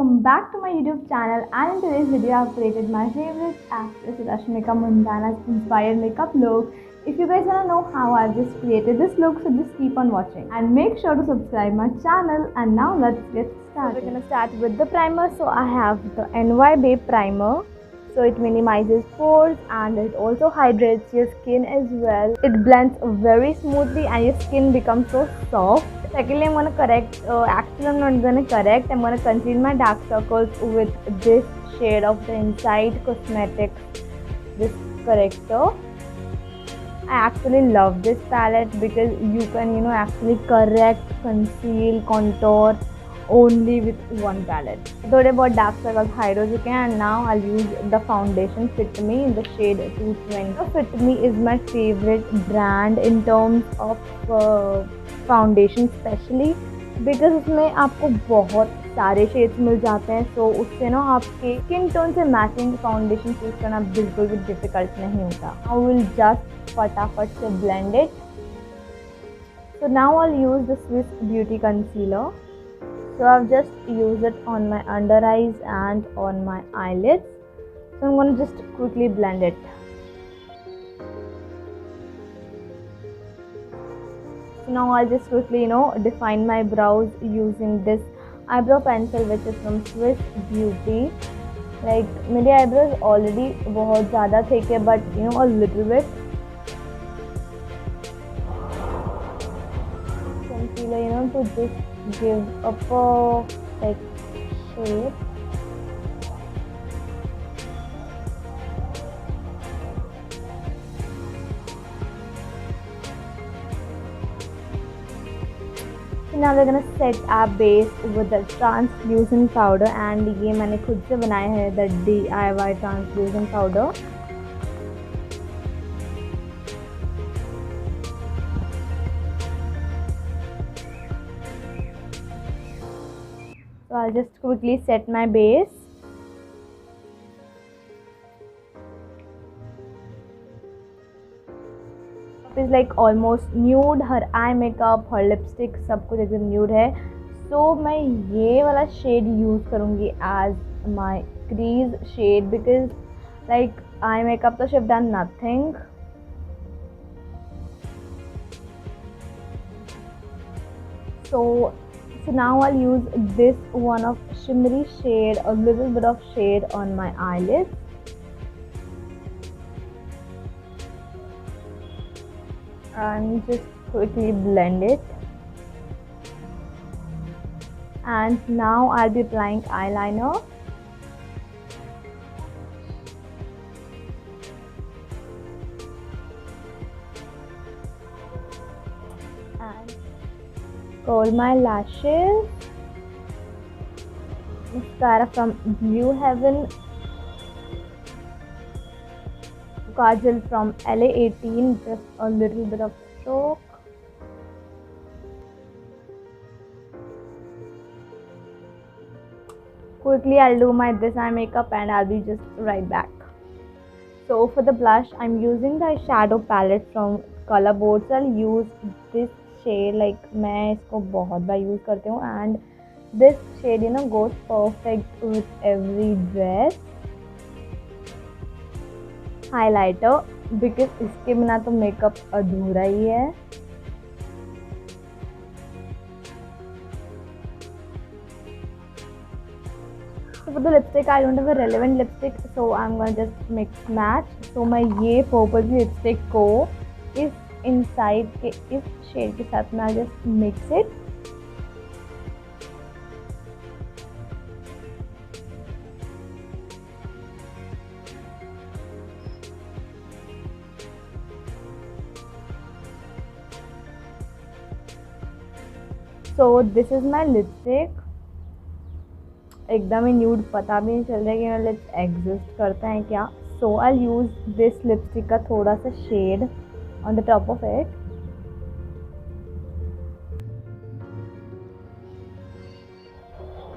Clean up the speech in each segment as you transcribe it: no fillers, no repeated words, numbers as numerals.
welcome back to my YouTube channel, and in today's video I have created my favorite actress RASHMIKA MANDANNA's inspired makeup look. If you guys wanna know how I've just created this look, so just keep on watching and make sure to subscribe my channel. And now let's get started. So we're gonna start with the primer. So I have the NY Babe primer. So it minimizes pores and it also hydrates your skin as well. It blends very smoothly and your skin becomes so soft. Secondly, I'm going to correct, actually I'm not going to correct, I'm going to conceal my dark circles with this shade of the Inside Cosmetics, this corrector. I actually love this palette because you can, actually correct, conceal, contour only with one palette. थोड़े बहुत dark circles hide हो चुके हैं, and now I'll use the foundation Fit Me in the shade 220. Fit Me is my favorite brand in terms of foundation specially because उसमें आपको बहुत सारे shades मिल जाते हैं. सो उससे ना आपके स्किन टोन से मैचिंग फाउंडेशन चूज करना बिल्कुल भी डिफिकल्ट नहीं होता. आई विल जस्ट फटाफट से blend it. So now I use the Swiss beauty concealer. So I just use it on my under eyes and on my eyelids. So I'm going to just quickly blend it. So now I'll just quickly define my brows using this eyebrow pencil which is from Swiss Beauty. Like मेरे eyebrows already बहुत ज़्यादा thick है, but a little bit concealer to just give a perfect shape. Now we're gonna set our base with the translucent powder, and ये मैंने खुद से बनाया है, the DIY translucent powder. So I'll just quickly set my base. is like almost nude. her eye makeup, her lipstick सब कुछ एकदम nude है. So मैं ये वाला shade use करूँगी as my crease shade because like eye makeup तो she have done nothing. So now I'll use this one of shimmery shade, a little bit of shade on my eyelids. And just quickly blend it. And now I'll be applying eyeliner. And curl my lashes. Mascara from Blue Heaven. Kajal from LA18, just a little bit of stroke. Quickly I'll do my this eye makeup and I'll be just right back. So for the blush, I'm using the shadow palette from Color Board. So I'll use this shade, like मैं इसको बहुत बार use करती हूँ, and this shade goes perfect with every dress. Highlighter because इसके बिना तो makeup अधूरा ही है. So for the lipstick, I don't have a relevant lipstick, so I'm gonna just mix match. So मैं ये purple lipstick को इस inside के इस shade के साथ में I'll just mix it. So this is my lipstick. एकदम ही न्यूड, पता भी नहीं चल रहा है कि लिप्स एग्जिस्ट करता है क्या. So I'll use this lipstick का थोड़ा सा shade on the top of it.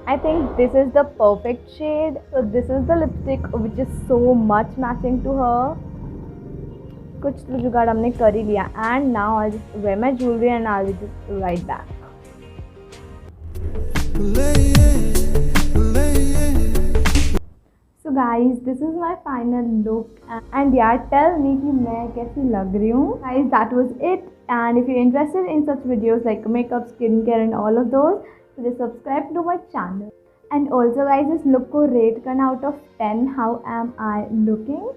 I think this is the perfect shade. So this is the lipstick which is so much matching to her. कुछ तो जुगाड़ हमने कर ही लिया. And now I'll just wear my jewelry and I'll just right back. Lay guys, this is my final look. And yeah, tell me कि मैं कैसी लग रही हूँ. Guys, that was it. And if you're interested in such videos like makeup, skincare and all of those, so just subscribe to my channel. And also guys, this look को rate करना out of 10. How am I looking?